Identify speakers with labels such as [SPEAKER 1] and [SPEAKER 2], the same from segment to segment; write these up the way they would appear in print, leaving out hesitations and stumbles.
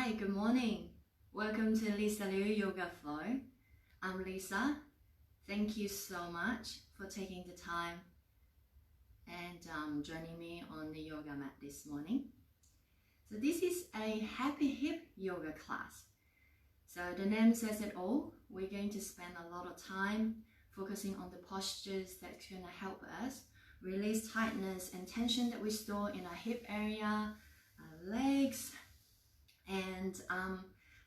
[SPEAKER 1] Hi, good morning. Welcome to Lisa Liu Yoga Flow. I'm Lisa. Thank you so much for taking the time and joining me on the yoga mat this morning. So this is a happy hip yoga class. So the name says it all. We're going to spend a lot of time focusing on the postures that's going to help us release tightness and tension that we store in our hip area, our legs, and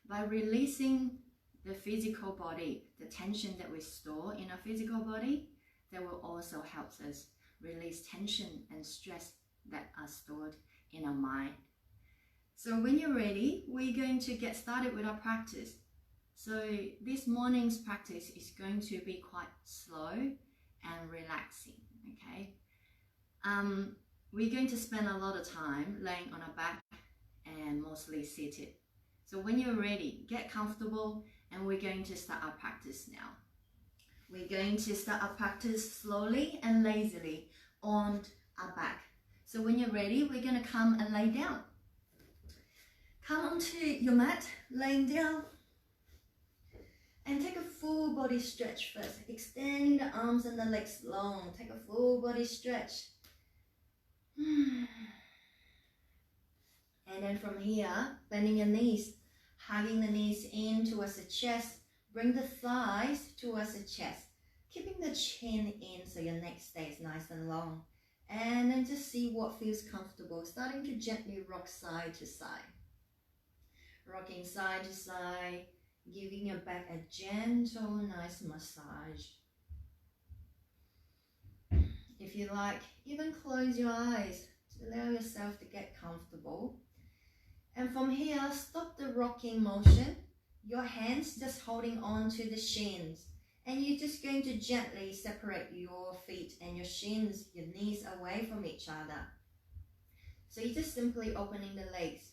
[SPEAKER 1] by releasing the physical body, the tension that we store in our physical body, that will also help us release tension and stress that are stored in our mind. So when you're ready, we're going to get started with our practice. So this morning's practice is going to be quite slow and relaxing, okay? We're going to spend a lot of time laying on our back and mostly seated. So when you're ready, get comfortable and we're going to start our practice now. We're going to start our practice slowly and lazily on our back. So when you're ready, we're going to come and lay down. Come onto your mat, laying down. And take a full body stretch first, extending the arms and the legs long. Take a full body stretch. And then from here, bending your knees, hugging the knees in towards the chest. Bring the thighs towards the chest, keeping the chin in so your neck stays nice and long. And then just see what feels comfortable, starting to gently rock side to side. Rocking side to side, giving your back a gentle, nice massage. If you like, even close your eyes to allow yourself to get comfortable. And from here, stop the rocking motion. Your hands just holding on to the shins. And you're just going to gently separate your feet and your shins, your knees away from each other. So you're just simply opening the legs.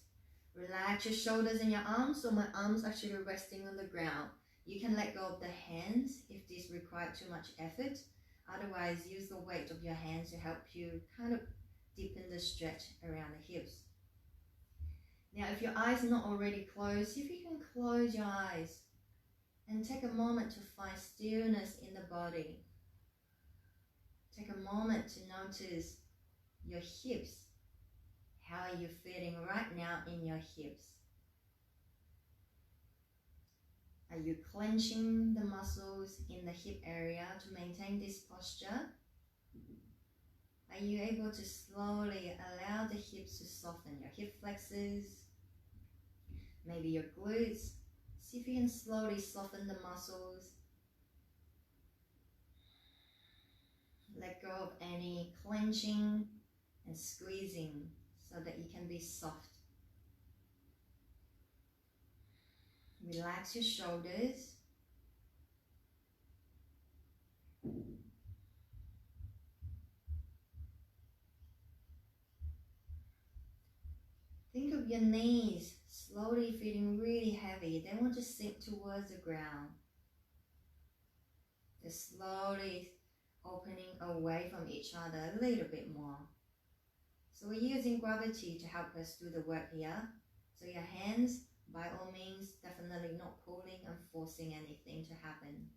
[SPEAKER 1] Relax your shoulders and your arms, so my arms actually resting on the ground. You can let go of the hands if this requires too much effort. Otherwise, use the weight of your hands to help you kind of deepen the stretch around the hips. Now, if your eyes are not already closed, if you can close your eyes and take a moment to find stillness in the body. Take a moment to notice your hips. How are you feeling right now in your hips? Are you clenching the muscles in the hip area to maintain this posture? Are you able to slowly allow the hips to soften, your hip flexors, maybe your glutes? See if you can slowly soften the muscles. Let go of any clenching and squeezing so that you can be soft. Relax your shoulders. Think of your knees slowly feeling really heavy. They want to sink towards the ground. They're slowly opening away from each other a little bit more. So we're using gravity to help us do the work here. So your hands, by all means, definitely not pulling and forcing anything to happen.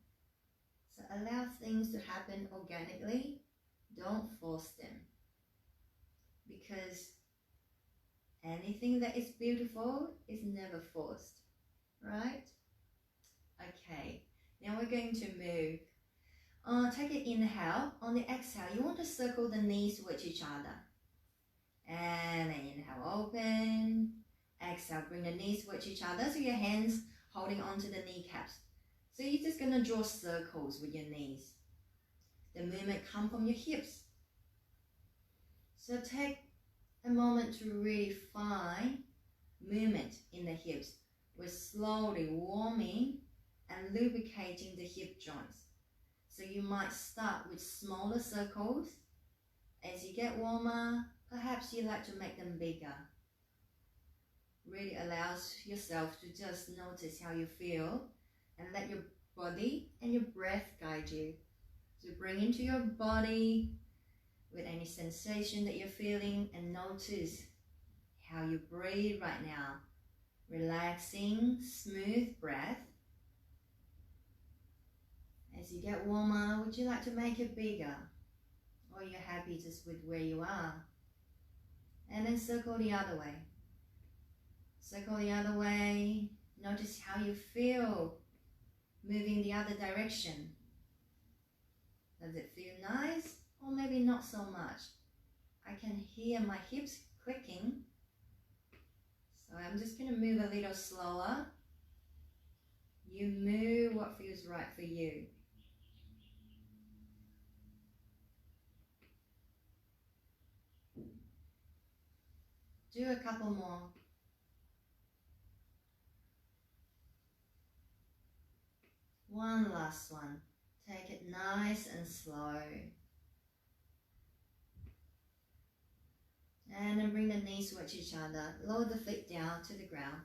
[SPEAKER 1] So allow things to happen organically. Don't force them. Because anything that is beautiful is never forced, right? Okay, now we're going to move. Take an inhale. On the exhale, you want to circle the knees with each other. And then inhale, open. Exhale, bring the knees with each other. So your hands holding onto the kneecaps. So you're just going to draw circles with your knees. The movement comes from your hips. So take a moment to really find movement in the hips. We're slowly warming and lubricating the hip joints. So you might start with smaller circles. As you get warmer, perhaps you like to make them bigger. Really allows yourself to just notice how you feel and let your body and your breath guide you. So bring into your body with any sensation that you're feeling and notice how you breathe right now. Relaxing, smooth breath. As you get warmer, would you like to make it bigger? Or you're happy just with where you are? And then circle the other way. Circle the other way. Notice how you feel moving the other direction. Does it feel nice? Or maybe not so much? I can hear my hips clicking. So I'm just going to move a little slower. You move what feels right for you. Do a couple more. One last one. Take it nice and slow. And then bring the knees towards each other. Lower the feet down to the ground.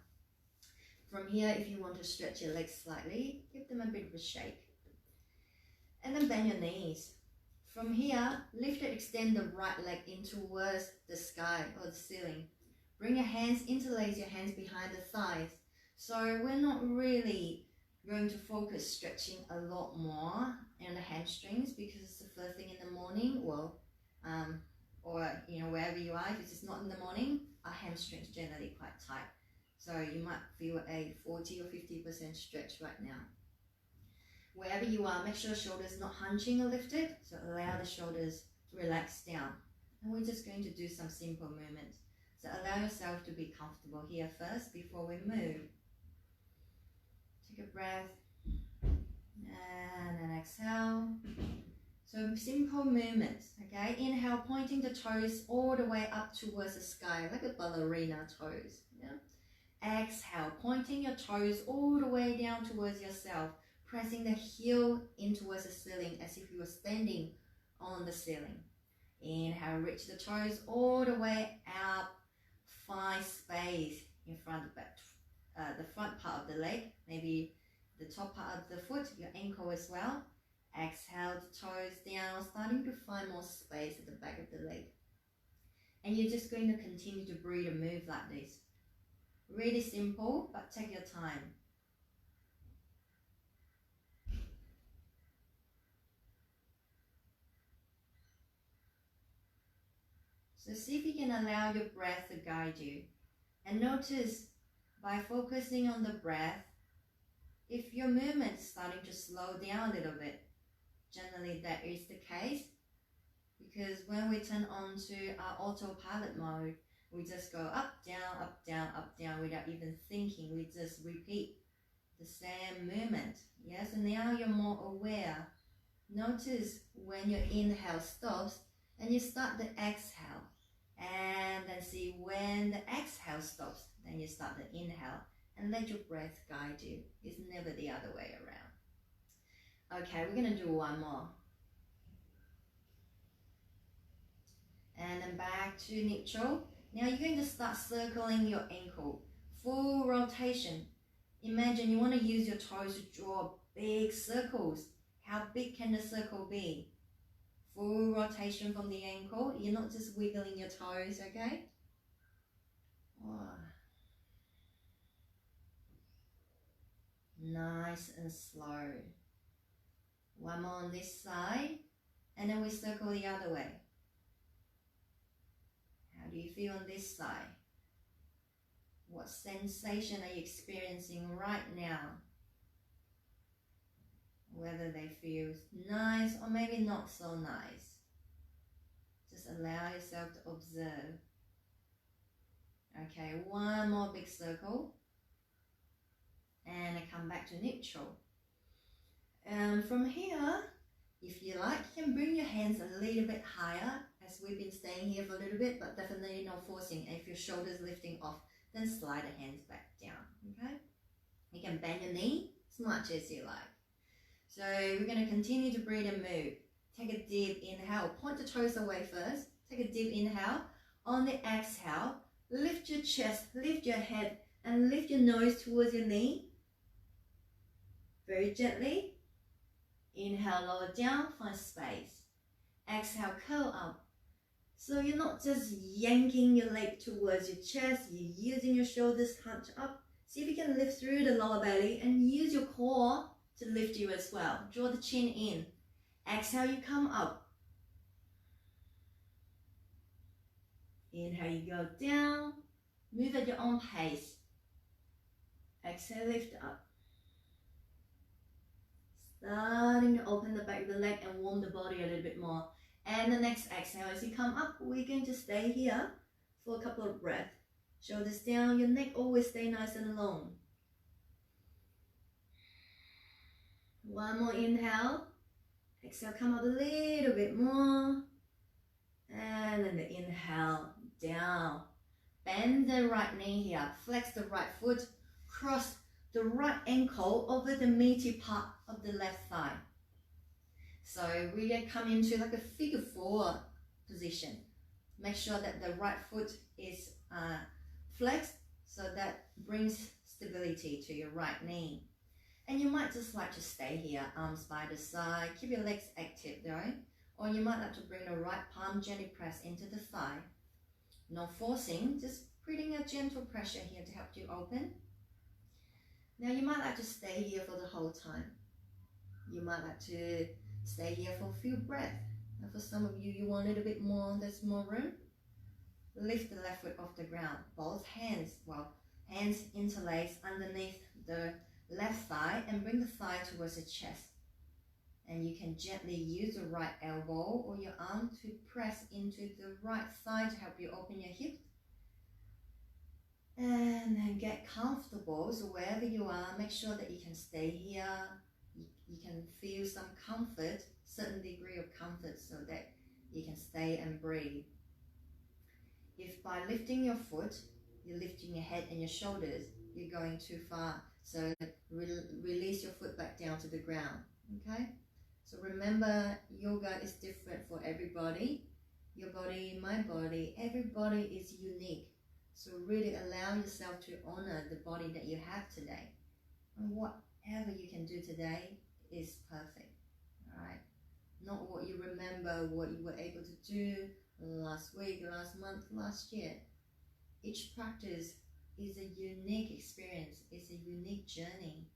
[SPEAKER 1] From here, if you want to stretch your legs slightly, give them a bit of a shake. And then bend your knees. From here, lift and extend the right leg in towards the sky or the ceiling. Bring your hands, interlace your hands behind the thighs. So we're not really going to focus stretching a lot more in the hamstrings because it's the first thing in the morning. Well, or wherever you are, if it's not in the morning, our hamstrings generally quite tight. So you might feel a 40 or 50% stretch right now. Wherever you are, make sure shoulders not hunching or lifted. So allow the shoulders to relax down. And we're just going to do some simple movements. So allow yourself to be comfortable here first before we move. Take a breath. And then exhale. So simple movements, okay? Inhale, pointing the toes all the way up towards the sky, like a ballerina toes. Yeah? Exhale, pointing your toes all the way down towards yourself, pressing the heel in towards the ceiling as if you were standing on the ceiling. Inhale, reach the toes all the way up, find space in front of the front part of the leg, maybe the top part of the foot, your ankle as well. Exhale the toes down, starting to find more space at the back of the leg. And you're just going to continue to breathe and move like this. Really simple, but take your time. So see if you can allow your breath to guide you. And notice by focusing on the breath, if your movement is starting to slow down a little bit, generally that is the case, because when we turn on to our autopilot mode, we just go up, down without even thinking. We just repeat the same movement. Yes, and now you're more aware. Notice when your inhale stops and you start the exhale. And then see when the exhale stops, then you start the inhale. And let your breath guide you. It's never the other way around. Okay, we're going to do one more. And then back to neutral. Now you're going to start circling your ankle. Full rotation. Imagine you want to use your toes to draw big circles. How big can the circle be? Full rotation from the ankle. You're not just wiggling your toes, okay? Wow. Nice and slow. One more on this side, and then we circle the other way. How do you feel on this side? What sensation are you experiencing right now? Whether they feel nice or maybe not so nice. Just allow yourself to observe. Okay, one more big circle. And I come back to neutral. From here, if you like, you can bring your hands a little bit higher, as we've been staying here for a little bit, but definitely no forcing. And if your shoulders lifting off, then slide the hands back down, okay? You can bend your knee as much as you like. So we're going to continue to breathe and move. Take a deep inhale. Point the toes away first. Take a deep inhale. On the exhale, lift your chest, lift your head, and lift your nose towards your knee. Very gently. Inhale, lower down, find space. Exhale, curl up. So you're not just yanking your leg towards your chest, you're using your shoulders hunch up See if you can lift through the lower belly and use your core to lift you as well. Draw the chin in. Exhale, you come up. Inhale, you go down. Move at your own pace. Exhale, lift up. Starting to open the back of the leg and warm the body a little bit more. And the next exhale, as you come up, we're going to stay here for a couple of breaths. Shoulders down, your neck always stay nice and long. One more inhale. Exhale, come up a little bit more. And then the inhale, down. Bend the right knee here. Flex the right foot. Cross the right ankle over the meaty part of the left thigh. So we come into like a figure four position. Make sure that the right foot is flexed, so that brings stability to your right knee. And you might just like to stay here, arms by the side, keep your legs active though. Or you might like to bring the right palm gently press into the thigh. No forcing, just putting a gentle pressure here to help you open. Now you might like to stay here for the whole time. You might like to stay here for a few breaths. And for some of you, you want a little bit more, there's more room. Lift the left foot off the ground. Both hands, hands interlace underneath the left thigh and bring the thigh towards the chest. And you can gently use the right elbow or your arm to press into the right thigh to help you open your hip. And then get comfortable. So wherever you are, make sure that you can stay here. You can feel some comfort, certain degree of comfort, so that you can stay and breathe. If by lifting your foot, you're lifting your head and your shoulders, you're going too far. So release your foot back down to the ground, okay? So remember, yoga is different for everybody. Your body, my body, everybody is unique. So really allow yourself to honor the body that you have today. And whatever you can do today is perfect, all right? Not what you remember, what you were able to do last week, last month, last year. Each practice is a unique experience, it's a unique journey.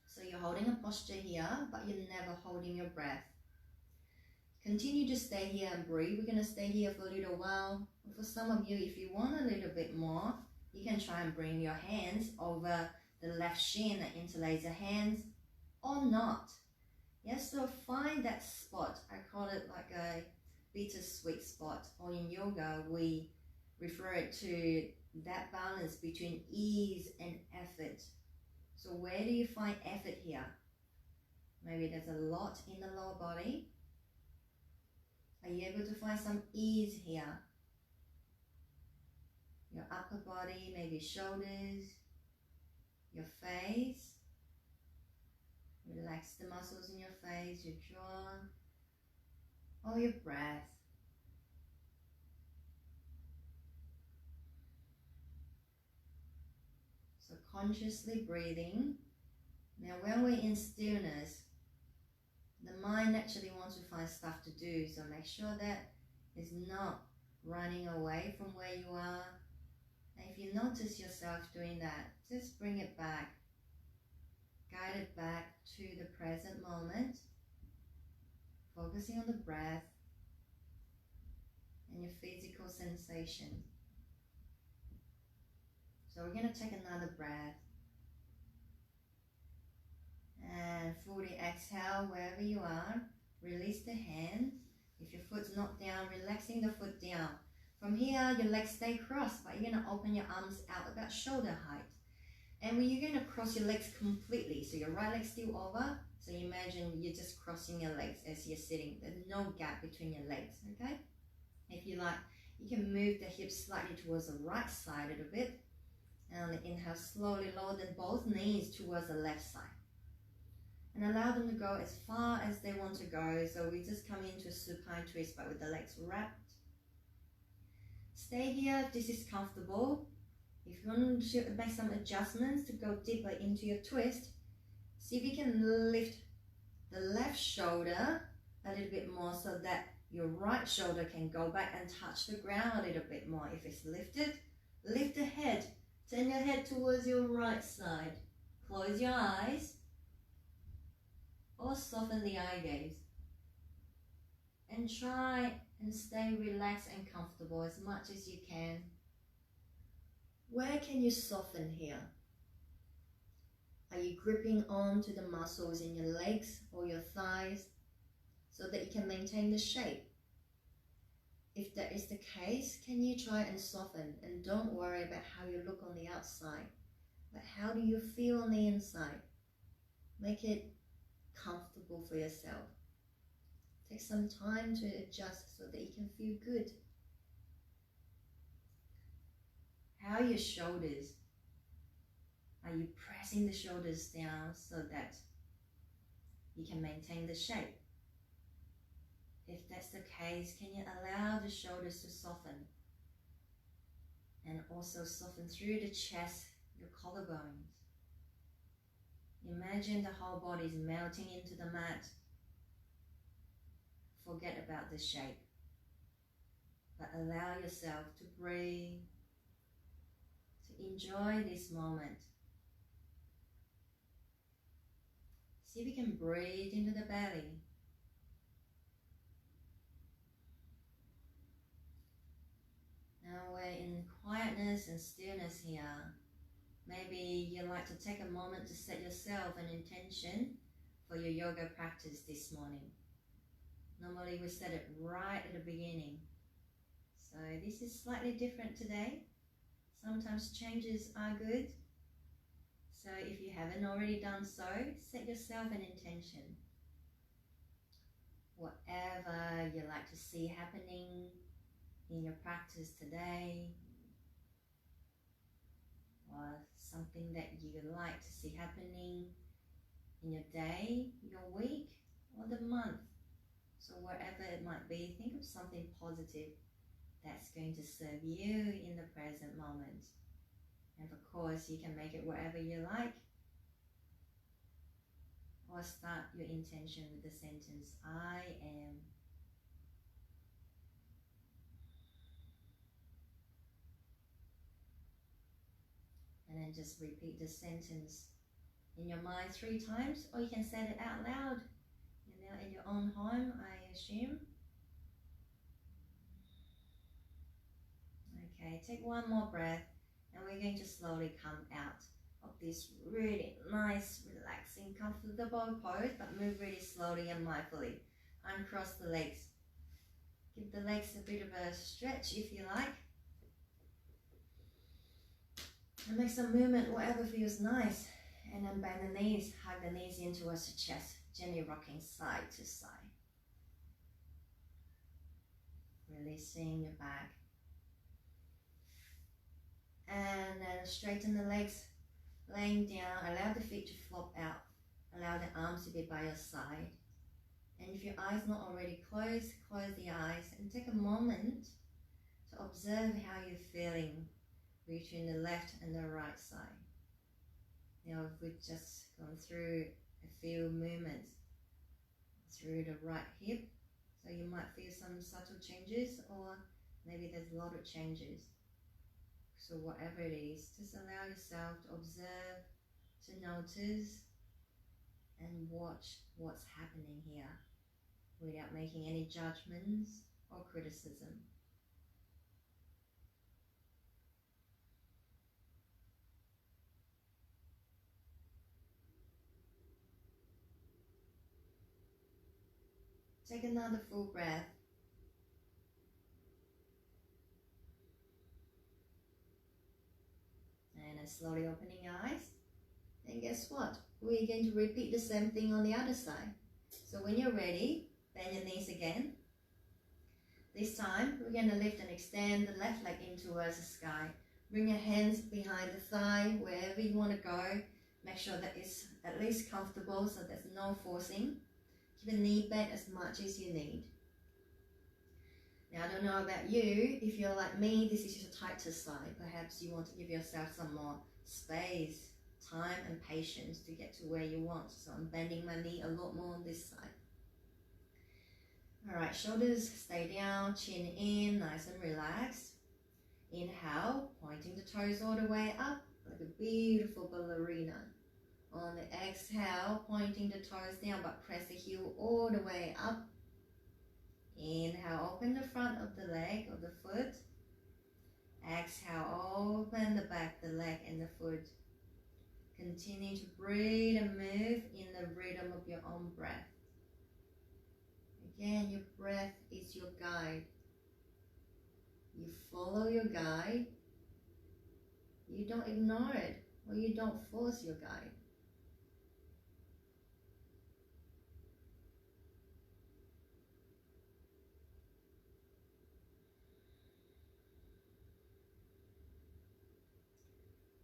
[SPEAKER 1] So you're holding a posture here, but you're never holding your breath. Continue to stay here and breathe. We're going to stay here for a little while. For some of you, if you want a little bit more, you can try and bring your hands over the left shin and interlace the hands, or not. Yes, so find that spot. I call it like a bittersweet spot, or in yoga, we refer it to that balance between ease and effort. So where do you find effort here? Maybe there's a lot in the lower body. Are you able to find some ease here? Your upper body, maybe shoulders, your face. Relax the muscles in your face, your jaw, or your breath. So consciously breathing. Now when we're in stillness, the mind actually wants to find stuff to do, so make sure that it's not running away from where you are. And if you notice yourself doing that, just bring it back. Guide it back to the present moment, focusing on the breath and your physical sensation. So we're going to take another breath. And fully exhale wherever you are. Release the hand. If your foot's not down, relaxing the foot down. From here, your legs stay crossed, but you're going to open your arms out about shoulder height. And when you're going to cross your legs completely, so your right leg's still over. So you imagine you're just crossing your legs as you're sitting. There's no gap between your legs, okay? If you like, you can move the hips slightly towards the right side a little bit. And on the inhale, slowly lower both knees towards the left side. And allow them to go as far as they want to go. So we just come into a supine twist, but with the legs wrapped. Stay here if this is comfortable. If you want to make some adjustments to go deeper into your twist, see if you can lift the left shoulder a little bit more so that Your right shoulder can go back and touch the ground a little bit more. If it's lifted, lift the head. Turn your head towards your right side. Close your eyes or soften the eye gaze. And try and stay relaxed and comfortable as much as you can. Where can you soften here? Are you gripping on to the muscles in your legs or your thighs so that you can maintain the shape? If that is the case, can you try and soften, and don't worry about how you look on the outside, but how do you feel on the inside? Make it comfortable for yourself. Take some time to adjust so that you can feel good. How are your shoulders? Are you pressing the shoulders down so that you can maintain the shape? If that's the case, can you allow the shoulders to soften? And also soften through the chest, your collarbones. Imagine the whole body is melting into the mat. Forget about the shape, but allow yourself to breathe, to enjoy this moment. See if you can breathe into the belly. Now we're in quietness and stillness here. Maybe you'd like to take a moment to set yourself an intention for your yoga practice this morning. Normally we set it right at the beginning. So this is slightly different today. Sometimes changes are good. So if you haven't already done so, set yourself an intention. Whatever you like to see happening in your practice today, or something that you would like to see happening in your day, your week, or the month. So wherever it might be, think of something positive that's going to serve you in the present moment. And of course, you can make it wherever you like. Or start your intention with the sentence, I am. And then just repeat the sentence in your mind 3 times, or you can say it out loud. You're now in your own home, I assume. Okay, take one more breath, and we're going to slowly come out of this really nice, relaxing, comfortable pose, but move really slowly and mindfully. Uncross the legs. Give the legs a bit of a stretch if you like. And make some movement, whatever feels nice. And then bend the knees, hug the knees in towards the chest, gently rocking side to side. Releasing your back. And then straighten the legs, laying down, allow the feet to flop out. Allow the arms to be by your side. And if your eyes not already closed, close the eyes and take a moment to observe how you're feeling between the left and the right side. Now we've just gone through a few movements through the right hip, so you might feel some subtle changes, or maybe there's a lot of changes. So whatever it is, just allow yourself to observe, to notice and watch what's happening here without making any judgments or criticism. Take another full breath. And then slowly opening your eyes. And guess what? We're going to repeat the same thing on the other side. So when you're ready, bend your knees again. This time, we're going to lift and extend the left leg in towards the sky. Bring your hands behind the thigh, wherever you want to go. Make sure that it's at least comfortable, so there's no forcing. Keep the knee bent as much as you need. Now, I don't know about you. If you're like me, this is your tightest side. Perhaps you want to give yourself some more space, time and patience to get to where you want. So I'm bending my knee a lot more on this side. Alright, shoulders stay down, chin in, nice and relaxed. Inhale, pointing the toes all the way up like a beautiful ballerina. On the exhale, pointing the toes down but press the heel all the way up. Inhale, open the front of the leg or the foot. Exhale, open the back, the leg and the foot. Continue to breathe and move in the rhythm of your own breath. Again, your breath is your guide. You follow your guide. You don't ignore it or you don't force your guide.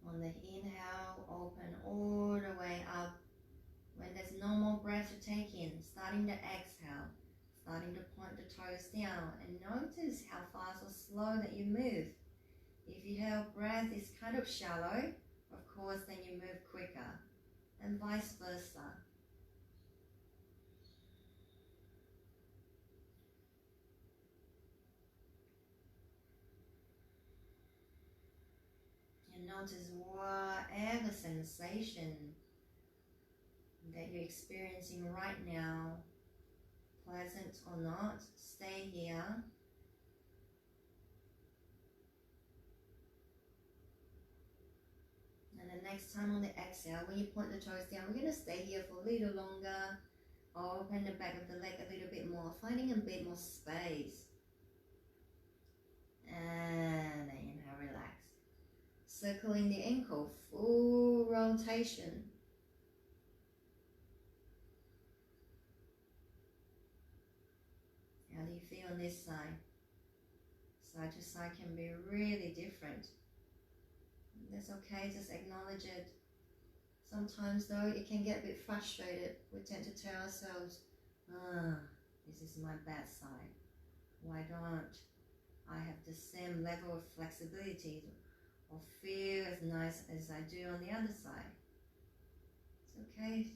[SPEAKER 1] On the inhale, open all the way up. When there's no more breath to take in, starting to exhale, starting to point the toes down, and notice how fast or slow that you move. If your breath is kind of shallow, of course, then you move quicker, and vice versa. And notice whatever sensation that you're experiencing right now, pleasant or not, stay here. And the next time on the exhale, when you point the toes down, we're going to stay here for a little longer. Open the back of the leg a little bit more, finding a bit more space. And then inhale, relax. Circling the ankle, full rotation. How do you feel on this side? Side to side can be really different. That's okay, just acknowledge it. Sometimes though, it can get a bit frustrated. We tend to tell ourselves, this is my bad side. Why don't I have the same level of flexibility or feel as nice as I do on the other side? It's okay,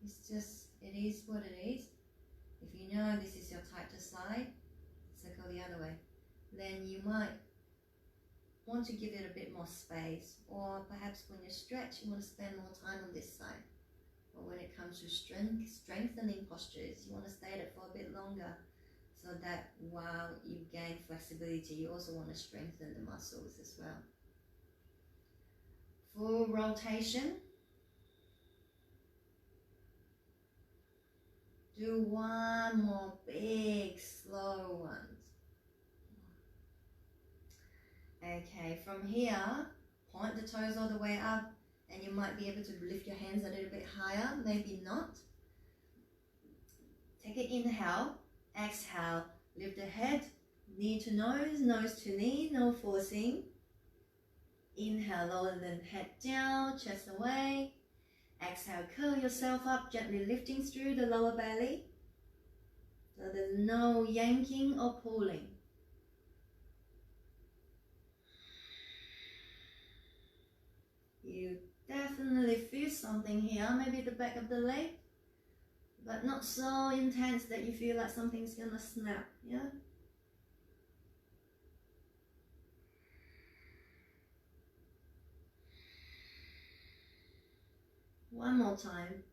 [SPEAKER 1] it's just, it is what it is. If you know this is your tighter side, circle the other way. Then you might want to give it a bit more space, or perhaps when you stretch, you want to spend more time on this side. But when it comes to strengthening postures, you want to stay at it for a bit longer, so that while you gain flexibility, you also want to strengthen the muscles as well. Full rotation. Do one more big, slow one. Okay, from here, point the toes all the way up, and you might be able to lift your hands a little bit higher, maybe not. Take an inhale, exhale, lift the head, knee to nose to knee, no forcing. Inhale, lower the head down, chest away. Exhale, curl yourself up, gently lifting through the lower belly. So there's no yanking or pulling. You definitely feel something here, maybe the back of the leg, but not so intense that you feel like something's gonna snap, yeah? One more time.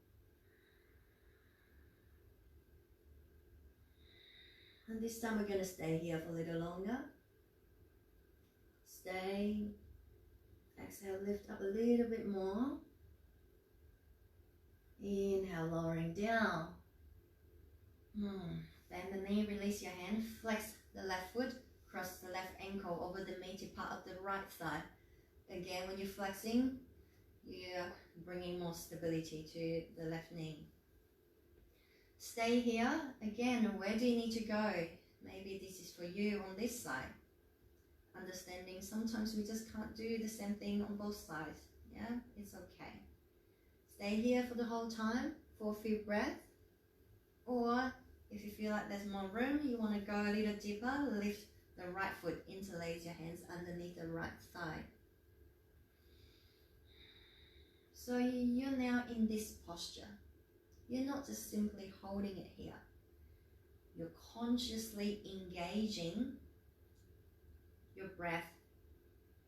[SPEAKER 1] And this time we're gonna stay here for a little longer. Stay. Exhale, lift up a little bit more. Inhale, lowering down. Bend the knee, release your hand, flex the left foot, cross the left ankle over the meaty part of the right thigh. Again, when you're flexing, you're bringing more stability to the left knee. Stay here. Again, where do you need to go? Maybe this is for you on this side. Understanding sometimes we just can't do the same thing on both sides. Yeah, it's okay. Stay here for the whole time for a few breaths. Or if you feel like there's more room, you want to go a little deeper, lift the right foot, interlace your hands underneath the right thigh. So you're now in this posture. You're not just simply holding it here.
[SPEAKER 2] You're consciously engaging your breath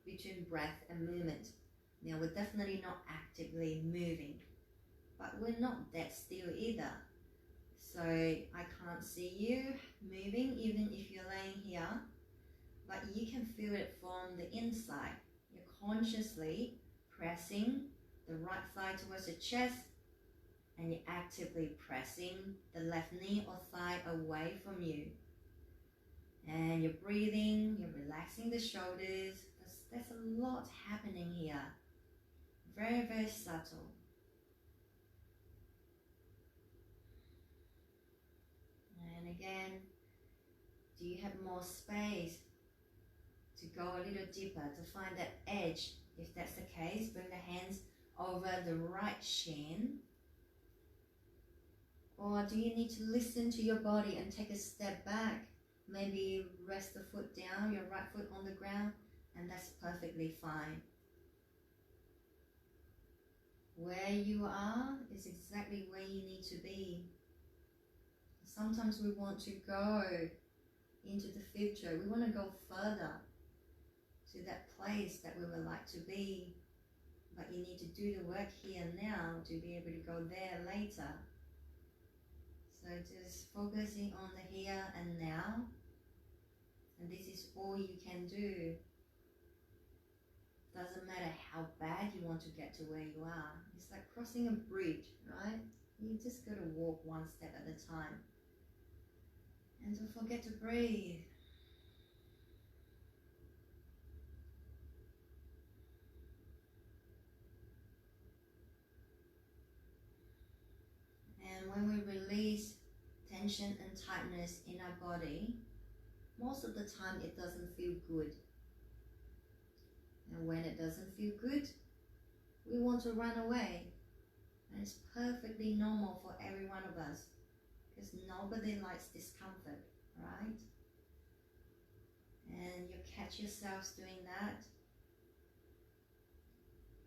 [SPEAKER 2] between breath and movement. Now, we're definitely not actively moving, but we're not that still either. So I can't see you moving even if you're laying here, but you can feel it from the inside. You're consciously pressing the right thigh towards the chest, and you're actively pressing the left knee or thigh away from you. And you're breathing, you're relaxing the shoulders. There's a lot happening here. Very, very subtle. And again, do you have more space to go a little deeper, to find that edge? If that's the case, bring the hands over the right shin. Or do you need to listen to your body and take a step back? Maybe rest the foot down, your right foot on the ground, and that's perfectly fine. Where you are is exactly where you need to be. Sometimes we want to go into the future. We want to go further to that place that we would like to be. But you need to do the work here and now to be able to go there later. So just focusing on the here and now. And this is all you can do. Doesn't matter how bad you want to get to where you are. It's like crossing a bridge, right? You just got to walk one step at a time. And don't forget to breathe. And when we release tension and tightness in our body, most of the time it doesn't feel good. And when it doesn't feel good, we want to run away. And it's perfectly normal for every one of us, because nobody likes discomfort, right? And you catch yourselves doing that.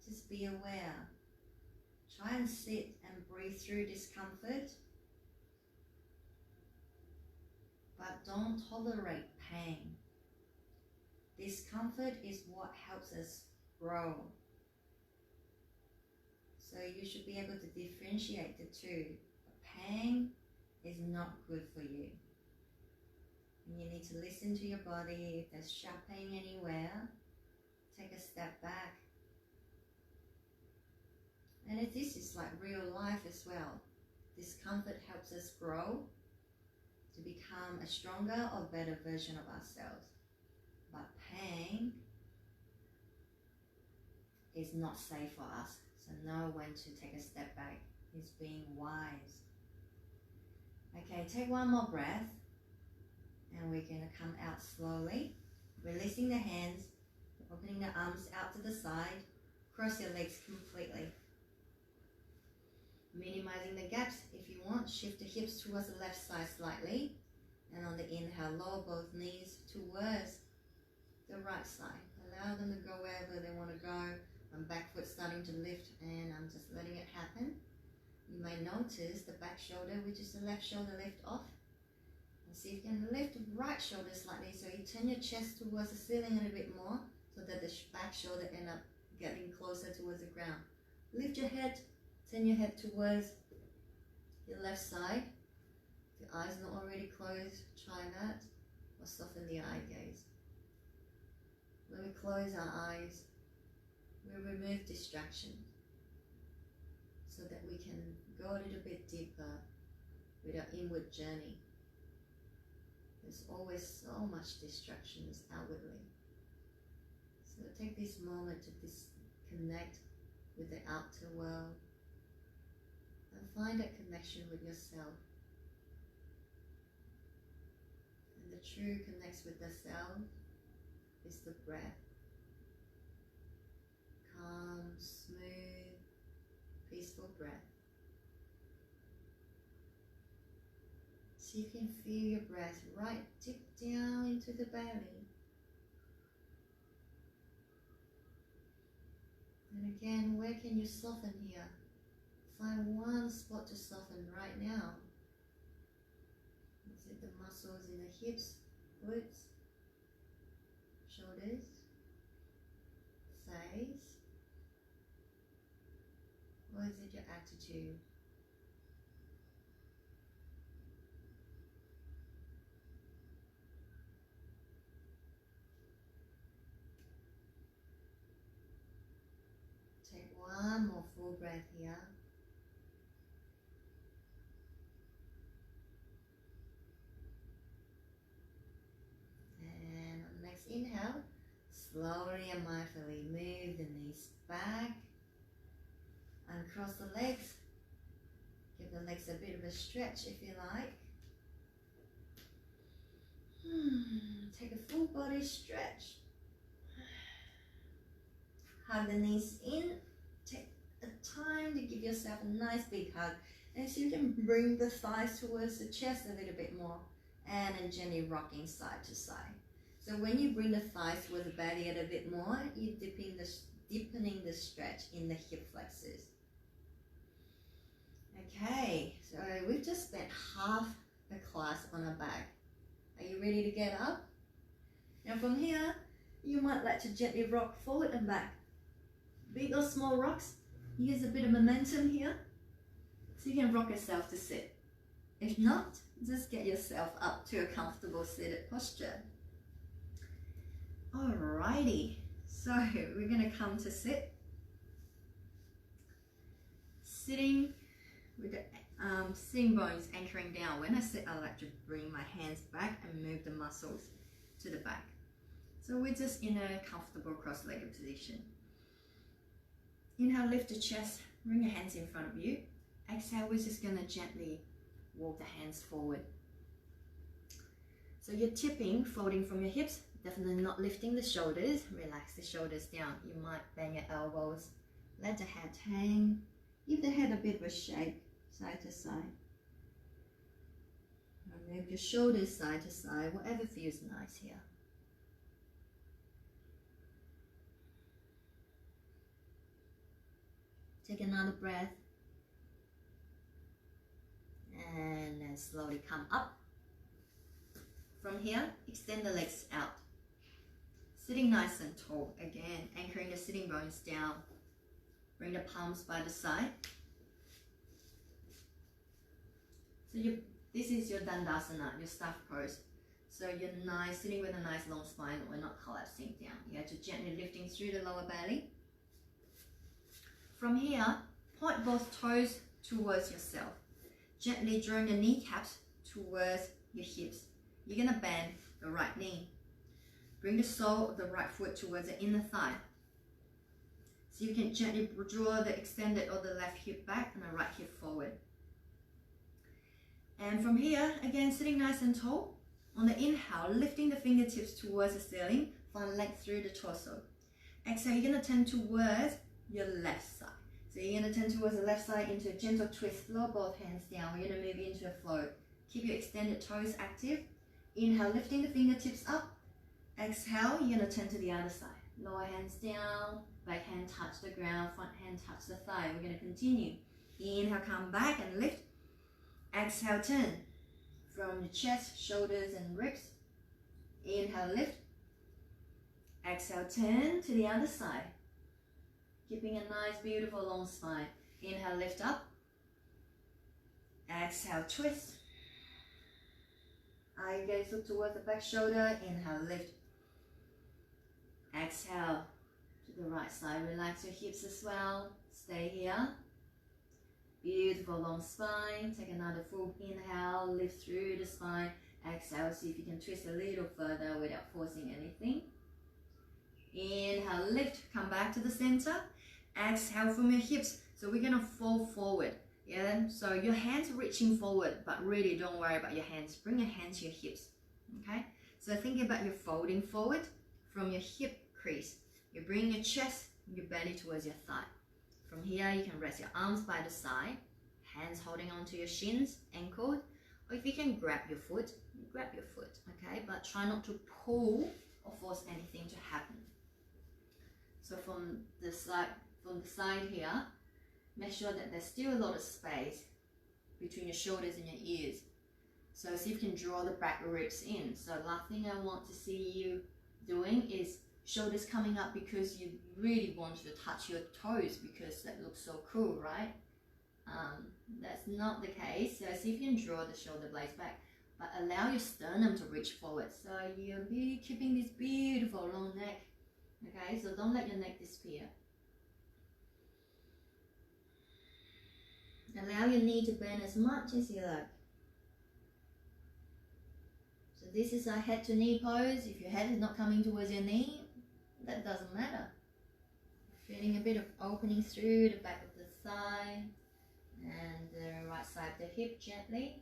[SPEAKER 2] Just be aware. Try and sit and breathe through discomfort, but don't tolerate pain. Discomfort is what helps us grow. So you should be able to differentiate the two. But pain is not good for you. And you need to listen to your body. If there's sharp pain anywhere, take a step back. And this is like real life as well. Discomfort helps us grow to become a stronger or better version of ourselves. But pain is not safe for us. So know when to take a step back. It's being wise. Okay, take one more breath. And we're going to come out slowly. Releasing the hands, opening the arms out to the side. Cross your legs completely. Minimizing the gaps if you want. Shift the hips towards the left side slightly. And on the inhale, lower both knees towards the right side. Allow them to go wherever they want to go. My back foot starting to lift, and I'm just letting it happen. You may notice the back shoulder, which is the left shoulder, lift off. And see if you can lift the right shoulder slightly, so you turn your chest towards the ceiling a little bit more, so that the back shoulder end up getting closer towards the ground. Lift your head, turn your head towards your left side. If your eyes not already closed, try that, or soften the eye gaze. When we close our eyes, we remove distractions so that we can go a little bit deeper with our inward journey. There's always so much distractions outwardly. So take this moment to disconnect with the outer world and find that connection with yourself. And the true connects with the self is the breath. Calm, smooth, peaceful breath. See if you can feel your breath right deep down into the belly. And again, where can you soften here? Find one spot to soften right now. Is it the muscles in the hips, glutes, shoulders, thighs? Or is it your attitude? Take one more full breath here. And on the next inhale, slowly and mindfully move the knees back. Uncross the legs. Give the legs a bit of a stretch if you like. Take a full body stretch. Hug the knees in. Take a time to give yourself a nice big hug. And so you can bring the thighs towards the chest a little bit more. And then gently rocking side to side. So when you bring the thighs towards the belly a little bit more, you're deepening the stretch in the hip flexors. Okay, so we've just spent half a class on our back. Are you ready to get up? Now from here, you might like to gently rock forward and back. Big or small rocks, use a bit of momentum here, so you can rock yourself to sit. If not, just get yourself up to a comfortable seated posture. Alrighty, so we're going to come to sit. Sitting with the sitting bones anchoring down. When I sit, I like to bring my hands back and move the muscles to the back. So we're just in a comfortable cross-legged position. Inhale, lift the chest, bring your hands in front of you. Exhale, we're just going to gently walk the hands forward. So you're tipping, folding from your hips, definitely not lifting the shoulders. Relax the shoulders down. You might bang your elbows. Let the head hang. Give the head a bit of a shake, side to side. And move your shoulders side to side, whatever feels nice here. Take another breath. And then slowly come up. From here, extend the legs out. Sitting nice and tall. Again, anchoring the sitting bones down. Bring the palms by the side. So this is your Dandasana, your staff pose. So you're nice, sitting with a nice long spine. We're not collapsing down. You have to gently lifting through the lower belly. From here, point both toes towards yourself. Gently drawing the kneecaps towards your hips. You're going to bend the right knee. Bring the sole of the right foot towards the inner thigh. So you can gently draw the extended or the left hip back and the right hip forward. And from here, again, sitting nice and tall. On the inhale, lifting the fingertips towards the ceiling, find length through the torso. Exhale, you're going to turn towards your left side. So you're going to turn towards the left side into a gentle twist. Lower both hands down. We're going to move into a float. Keep your extended toes active. Inhale, lifting the fingertips up. Exhale, you're going to turn to the other side. Lower hands down, back hand touch the ground, front hand touch the thigh. We're going to continue. Inhale, come back and lift. Exhale, turn from the chest, shoulders and ribs. Inhale, lift. Exhale, turn to the other side. Keeping a nice, beautiful long spine. Inhale, lift up. Exhale, twist. Eye gaze look towards the back shoulder. Inhale, lift. Exhale to the right side. Relax your hips as well. Stay here. Beautiful long spine. Take another full inhale. Lift through the spine. Exhale. See if you can twist a little further without forcing anything. Inhale, lift. Come back to the center. Exhale from your hips. So we're going to fall forward. Yeah, so your hands are reaching forward, but really don't worry about your hands. Bring your hands to your hips. Okay, so think about your folding forward from your hip crease. You bring your chest, your belly towards your thigh. From here, you can rest your arms by the side, hands holding onto your shins, ankle, or if you can grab your foot, okay? But try not to pull or force anything to happen. So from the side here, make sure that there's still a lot of space between your shoulders and your ears.
[SPEAKER 1] So see if you can draw the back ribs in. So last thing I want to see you doing is shoulders coming up because you really want to touch your toes because that looks so cool, right? That's not the case. So see if you can draw the shoulder blades back, but allow your sternum to reach forward. So you'll be keeping this beautiful long neck. Okay, so don't let your neck disappear. Allow your knee to bend as much as you like. So this is a head to knee pose. If your head is not coming towards your knee, that doesn't matter. Feeling a bit of opening through the back of the thigh and the right side of the hip gently.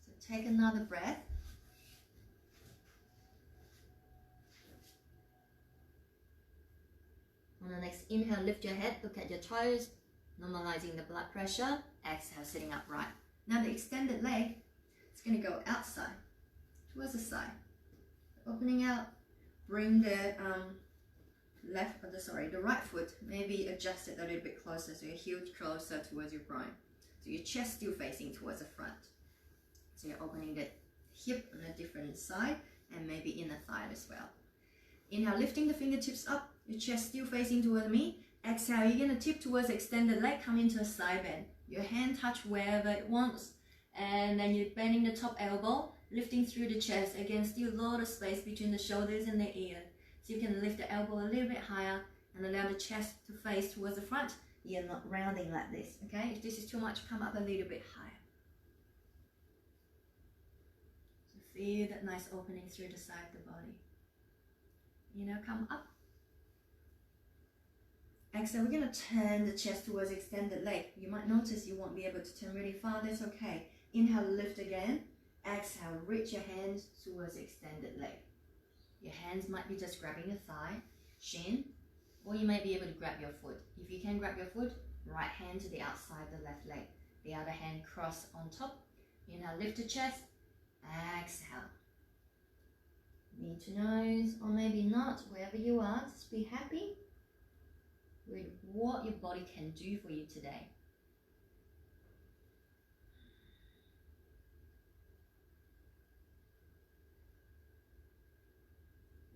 [SPEAKER 1] So take another breath. On the next inhale, lift your head, look at your toes, normalizing the blood pressure. Exhale, sitting upright. Now the extended leg, it's going to go outside, towards the side. Opening out, bring the the right foot maybe adjust it a little bit closer so your heel closer towards your groin. So your chest still facing towards the front. So you're opening the hip on a different side and maybe inner thigh as well. Inhale, lifting the fingertips up, your chest still facing toward me. Exhale, you're going to tip towards the extended leg, come into a side bend. Your hand touch wherever it wants. And then you're bending the top elbow, lifting through the chest. Again, still a lot of space between the shoulders and the ear. So you can lift the elbow a little bit higher and allow the chest to face towards the front. You're not rounding like this, okay? If this is too much, come up a little bit higher. So feel that nice opening through the side of the body. Come up. Exhale, we're going to turn the chest towards extended leg. You might notice you won't be able to turn really far, that's okay. Inhale, lift again. Exhale, reach your hands towards extended leg. Your hands might be just grabbing your thigh, shin, or you may be able to grab your foot. If you can grab your foot, right hand to the outside of the left leg. The other hand cross on top. Inhale, lift the chest. Exhale. Knee to nose, or maybe not, wherever you are, just be happy with what your body can do for you today.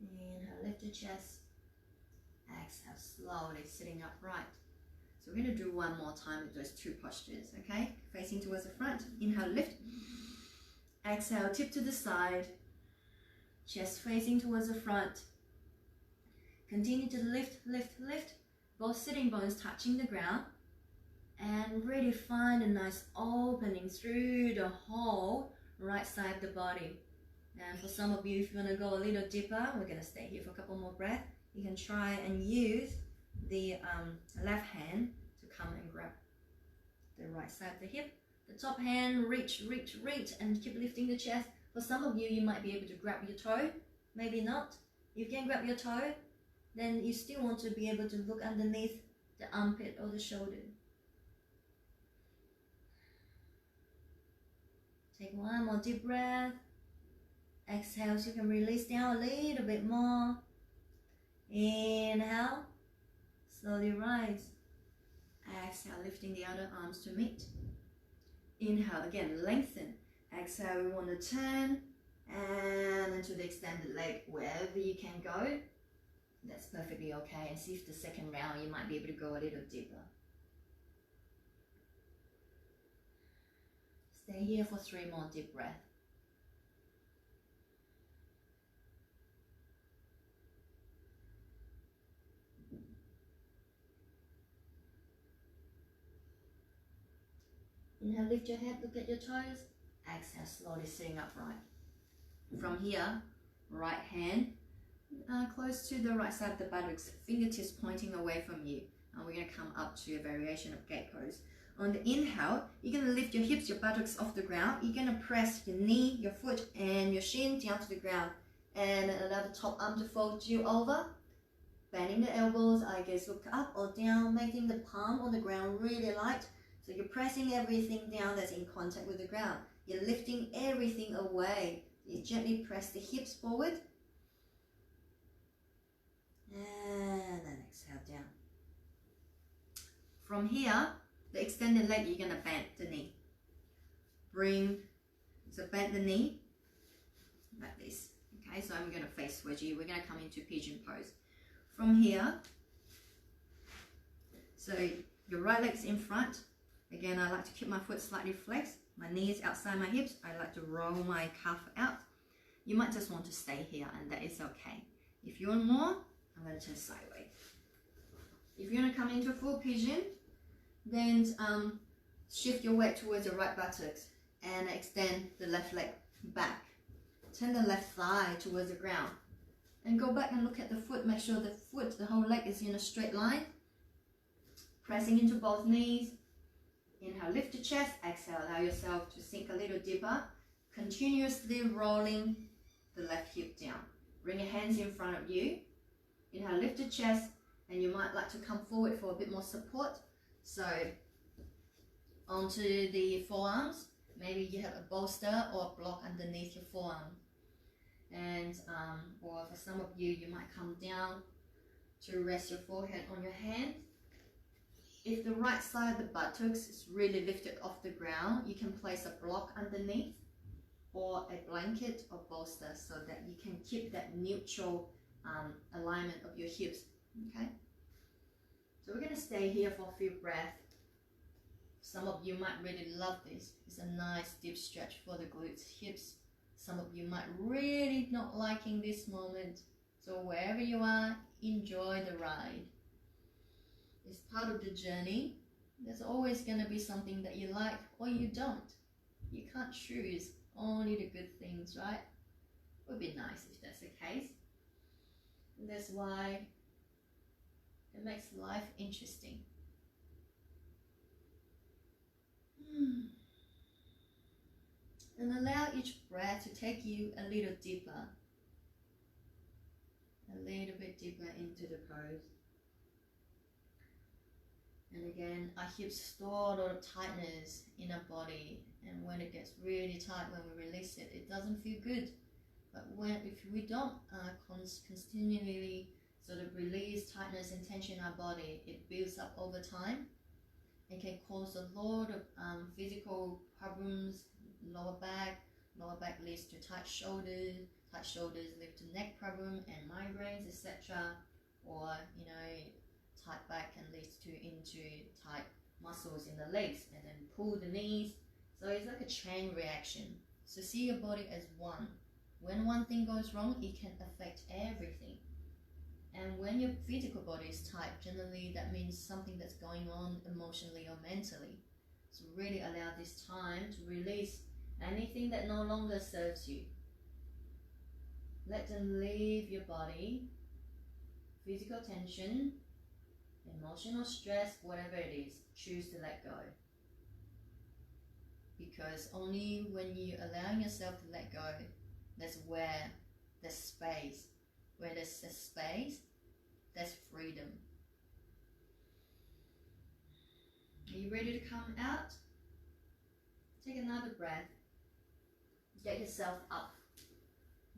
[SPEAKER 1] Inhale, lift the chest. Exhale, slowly sitting upright. So we're going to do one more time with those two postures, okay? Facing towards the front. Inhale, lift. Exhale, tip to the side. Chest facing towards the front. Continue to lift, lift, lift. Both sitting bones touching the ground. And really find a nice opening through the whole right side of the body. And for some of you, if you want to go a little deeper, we're going to stay here for a couple more breaths. You can try and use the left hand to come and grab the right side of the hip. The top hand, reach, reach, reach, and keep lifting the chest. For some of you, you might be able to grab your toe, maybe not. If you can grab your toe, then you still want to be able to look underneath the armpit or the shoulder. Take one more deep breath. Exhale so you can release down a little bit more. Inhale, slowly rise. Exhale, lifting the other arms to meet. Inhale, again, lengthen. Exhale, we want to turn and into the extended leg, wherever you can go. That's perfectly okay. And see if the second round you might be able to go a little deeper. Stay here for 3 more deep breaths. Inhale, lift your head, look at your toes. Exhale, slowly sitting upright. From here, right hand close to the right side of the buttocks, fingertips pointing away from you. And we're going to come up to a variation of gate pose. On the inhale, you're going to lift your hips, your buttocks off the ground. You're going to press your knee, your foot, and your shin down to the ground. And allow the top arm to fold you over. Bending the elbows, I guess look up or down, making the palm on the ground really light. So you're pressing everything down that's in contact with the ground. You're lifting everything away. You gently press the hips forward. And then exhale down. From here, the extended leg, you're going to bend the knee. bend the knee like this. Okay, so I'm going to face wedgie. We're going to come into pigeon pose. From here, so your right leg's in front. Again, I like to keep my foot slightly flexed. My knees outside my hips. I like to roll my calf out. You might just want to stay here, and that is okay. If you want more, I'm going to turn sideways. If you want to come into full pigeon, then shift your weight towards your right buttocks and extend the left leg back. Turn the left thigh towards the ground and go back and look at the foot. Make sure the whole leg is in a straight line. Pressing into both knees. Inhale, lift the chest. Exhale, allow yourself to sink a little deeper. Continuously rolling the left hip down. Bring your hands in front of you. Inhale, lift the chest, and you might like to come forward for a bit more support. So onto the forearms. Maybe you have a bolster or a block underneath your forearm. And or for some of you, you might come down to rest your forehead on your hand. If the right side of the buttocks is really lifted off the ground, you can place a block underneath or a blanket or bolster so that you can keep that neutral alignment of your hips. Okay, so we're going to stay here for a few breaths. Some of you might really love this. It's a nice deep stretch for the glutes, hips. Some of you might really not liking this moment. So wherever you are, enjoy the ride. It's part of the journey. There's always going to be something that you like or you don't. You can't choose only the good things, right? It would be nice if that's the case. And that's why it makes life interesting. And allow each breath to take you a little deeper. A little bit deeper into the pose. And again, our hips store a lot of tightness in our body. And when it gets really tight, when we release it, it doesn't feel good. But if we don't continually sort of release tightness and tension in our body, it builds up over time. It can cause a lot of physical problems, lower back leads to tight shoulders lead to neck problem and migraines, etc. Or, you know, tight back can lead into tight muscles in the legs and then pull the knees. So it's like a chain reaction. So see your body as one. When one thing goes wrong, it can affect everything. And when your physical body is tight, generally that means something that's going on emotionally or mentally. So really allow this time to release anything that no longer serves you. Let them leave your body. Physical tension, emotional stress, whatever it is, choose to let go. Because only when you're allowing yourself to let go, that's where there's space. Where there's a space, there's freedom. Are you ready to come out? Take another breath. Get yourself up.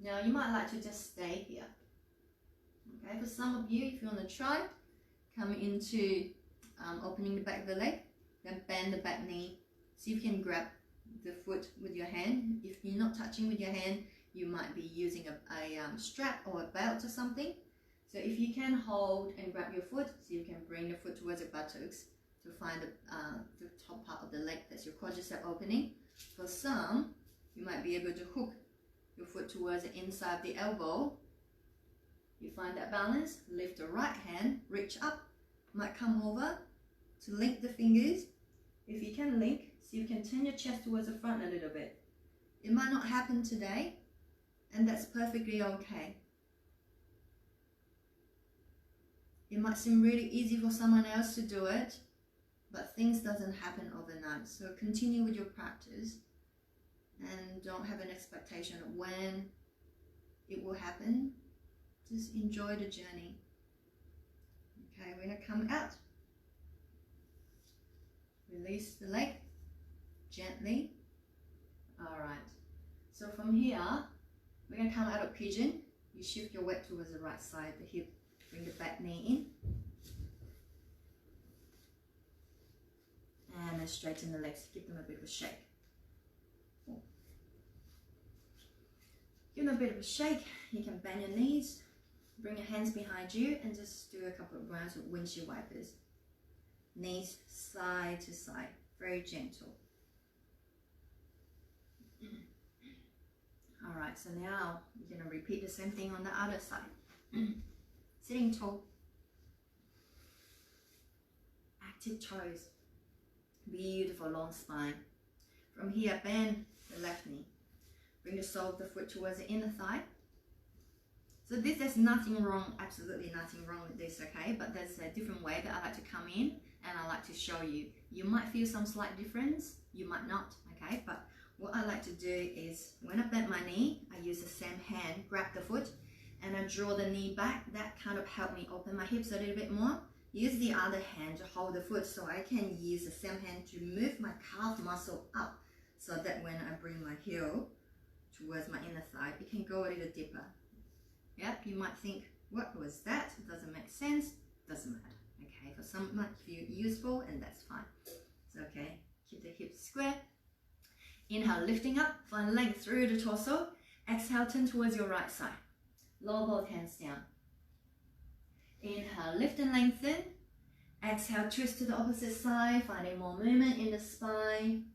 [SPEAKER 1] Now you might like to just stay here. Okay, for some of you, if you want to try, come into opening the back of the leg, then bend the back knee. See if you can grab the foot with your hand. If you're not touching with your hand, you might be using a strap or a belt or something. So if you can hold and grab your foot, so you can bring the foot towards your buttocks to find the top part of the leg, that's your quadricep opening. For some, you might be able to hook your foot towards the inside of the elbow. You find that balance, lift the right hand, reach up, might come over to link the fingers. If you can link, so you can turn your chest towards the front a little bit. It might not happen today, and that's perfectly okay. It might seem really easy for someone else to do it, but things doesn't happen overnight. So continue with your practice and don't have an expectation of when it will happen. Just enjoy the journey. Okay, we're gonna come out. Release the leg gently. All right. So from here, we're gonna come out of pigeon. You shift your weight towards the right side, the hip. Bring the back knee in. And then straighten the legs. Give them a bit of a shake. Give them a bit of a shake. You can bend your knees, bring your hands behind you, and just do a couple of rounds with windshield wipers. Knees side to side, very gentle. Alright, so now you're going to repeat the same thing on the other side. Sitting tall. Active toes. Beautiful long spine. From here, bend the left knee. Bring the sole of the foot towards the inner thigh. So there's nothing wrong, absolutely nothing wrong with this, okay? But there's a different way that I like to come in and I like to show you. You might feel some slight difference, you might not, okay? But what I like to do is when I bend my knee, I use the same hand, grab the foot, and I draw the knee back. That kind of helped me open my hips a little bit more. Use the other hand to hold the foot so I can use the same hand to move my calf muscle up so that when I bring my heel towards my inner thigh, it can go a little deeper. Yep, you might think, what was that? It doesn't make sense. Doesn't matter. Okay, for some it might feel useful and that's fine. It's okay. Keep the hips square. Inhale, lifting up, find length through the torso. Exhale, turn towards your right side. Lower both hands down. Inhale, lift and lengthen. Exhale, twist to the opposite side, finding more movement in the spine.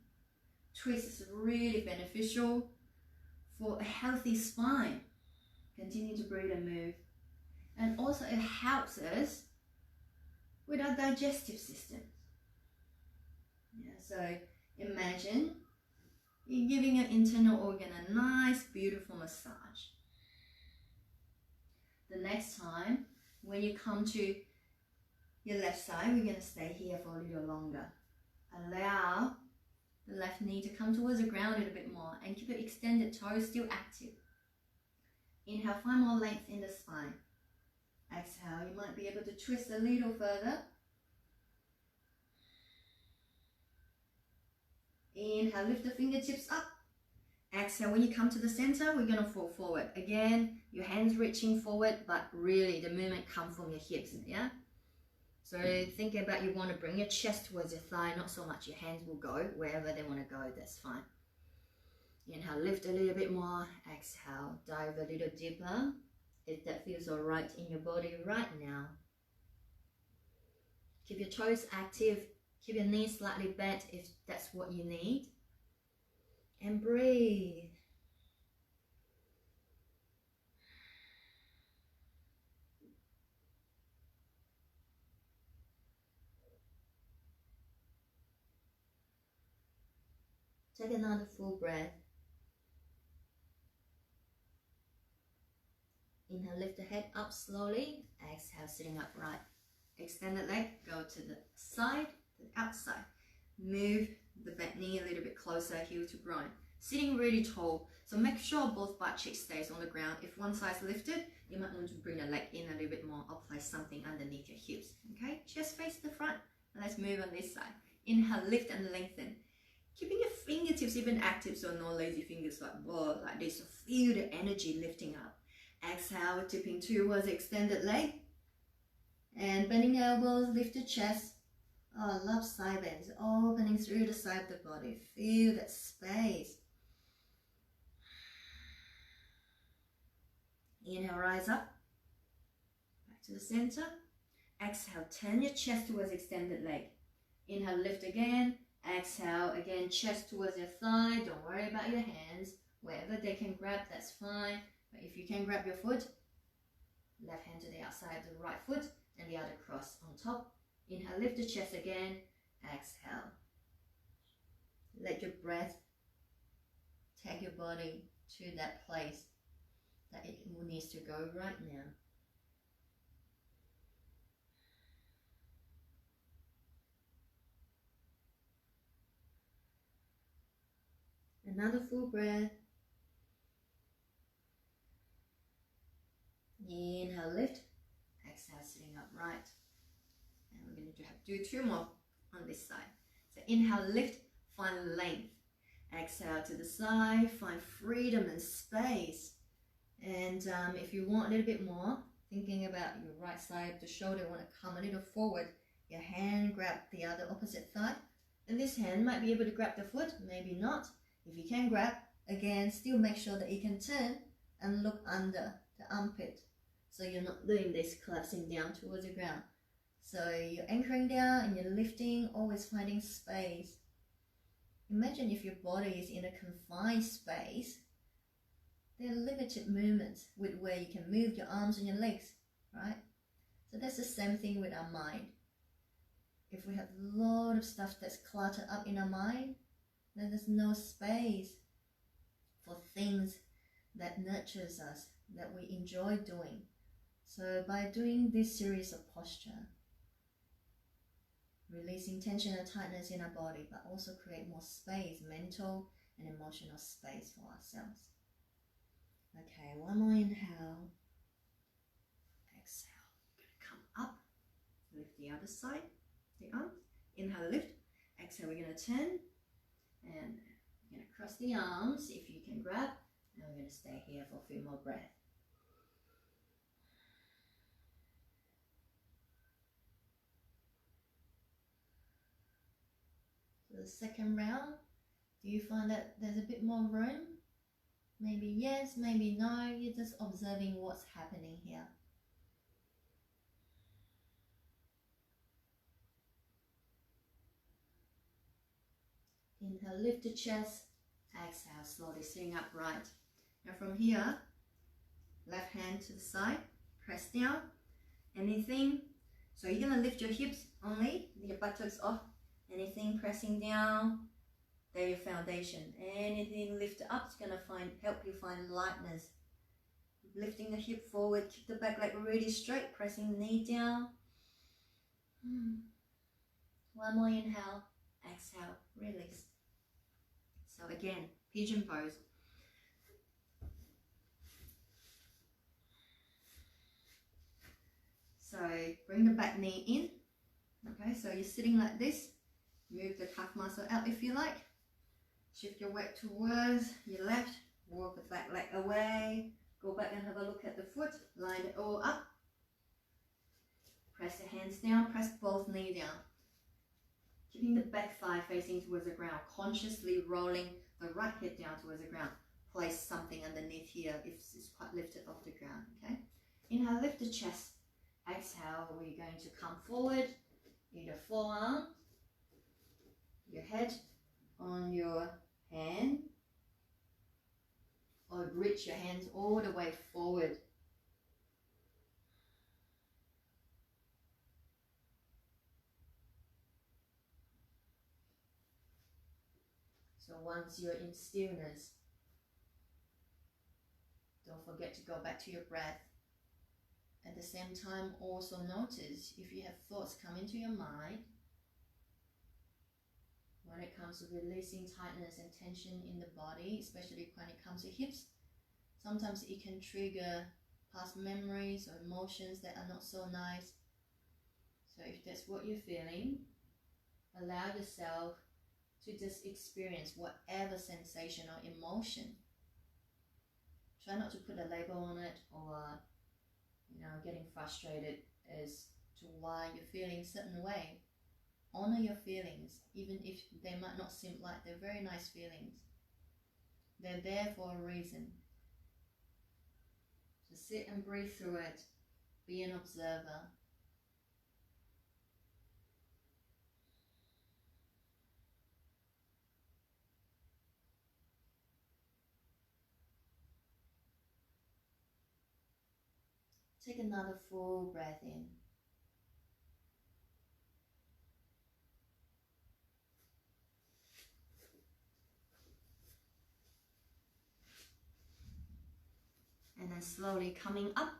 [SPEAKER 1] Twist is really beneficial for a healthy spine. Continue to breathe and move. And also it helps us with our digestive system. Yeah, so imagine you're giving your internal organ a nice, beautiful massage. The next time, when you come to your left side, we're going to stay here for a little longer. Allow the left knee to come towards the ground a little bit more and keep your extended toes still active. Inhale, find more length in the spine. Exhale, you might be able to twist a little further. Inhale, lift the fingertips up. Exhale, when you come to the center, we're going to fall forward. Again, your hands reaching forward, but really the movement comes from your hips, yeah? So think about you want to bring your chest towards your thigh, not so much your hands will go wherever they want to go, that's fine. Inhale, lift a little bit more. Exhale, dive a little deeper. If that feels all right in your body right now. Keep your toes active. Keep your knees slightly bent if that's what you need. And breathe. Take another full breath. Inhale, lift the head up slowly. Exhale, sitting upright. Extended leg, go to the side, to the outside. Move the bent knee a little bit closer, heel to groin. Sitting really tall, so make sure both butt cheeks stays on the ground. If one side's lifted, you might want to bring the leg in a little bit more or place something underneath your hips. Okay, chest face the front. Let's move on this side. Inhale, lift and lengthen. Keeping your fingertips even active, so no lazy fingers like whoa, like this. So feel the energy lifting up. Exhale, tipping towards the extended leg. And bending elbows, lift the chest. Oh, I love side bends, opening through the side of the body. Feel that space. Inhale, rise up. Back to the center. Exhale, turn your chest towards extended leg. Inhale, lift again. Exhale, again, chest towards your thigh. Don't worry about your hands. Wherever they can grab, that's fine. But if you can grab your foot, left hand to the outside of the right foot and the other cross on top. Inhale, lift the chest again. Exhale. Let your breath take your body to that place that it needs to go right now. Another full breath. Inhale, lift. Exhale, sitting upright. And we're going to do two more on this side. So inhale, lift, find length. Exhale to the side, find freedom and space. And if you want a little bit more, thinking about your right side, the shoulder want to come a little forward. Your hand grab the other opposite thigh. And this hand might be able to grab the foot, maybe not. If you can grab, again, still make sure that you can turn
[SPEAKER 2] and look under the armpit. So you're not doing this collapsing down towards the ground. So you're anchoring down and you're lifting, always finding space. Imagine if your body is in a confined space, there are limited movements with where you can move your arms and your legs, right? So that's the same thing with our mind. If we have a lot of stuff that's cluttered up in our mind, then there's no space for things that nurtures us, that we enjoy doing. So by doing this series of posture, releasing tension and tightness in our body, but also create more space, mental and emotional space for ourselves. Okay, one more inhale. Exhale. We're going to come up, lift the other side, the arms. Inhale, lift. Exhale, we're going to turn and we're going to cross the arms if you can grab, and we're going to stay here for a few more breaths. So the second round, do you find that there's a bit more room? Maybe yes, maybe no. You're just observing what's happening here. Inhale, lift the chest. Exhale, slowly sitting upright. Now from here, left hand to the side, press down. Anything. So you're going to lift your hips only, your buttocks off. Anything pressing down, they're your foundation. Anything lift up is going to help you find lightness. Lifting the hip forward, kick the back leg really straight, pressing the knee down. One more inhale, exhale, release. So again, pigeon pose. So bring the back knee in. Okay, so you're sitting like this. Move the calf muscle out if you like. Shift your weight towards your left. Walk the back leg away. Go back and have a look at the foot. Line it all up. Press the hands down. Press both knees down. Keeping the back thigh facing towards the ground. Consciously rolling the right hip down towards the ground. Place something underneath here if it's quite lifted off the ground. Okay. Inhale, lift the chest. Exhale, we're going to come forward. Either forearm, your head on your hand, or reach your hands all the way forward. So once you're in stillness, don't forget to go back to your breath. At the same time, also notice if you have thoughts come into your mind. When it comes to releasing tightness and tension in the body, especially when it comes to hips, sometimes it can trigger past memories or emotions that are not so nice. So if that's what you're feeling, allow yourself to just experience whatever sensation or emotion. Try not to put a label on it or getting frustrated as to why you're feeling a certain way. Honor your feelings, even if they might not seem like they're very nice feelings. They're there for a reason. Just sit and breathe through it. Be an observer. Take another full breath in. And then slowly coming up.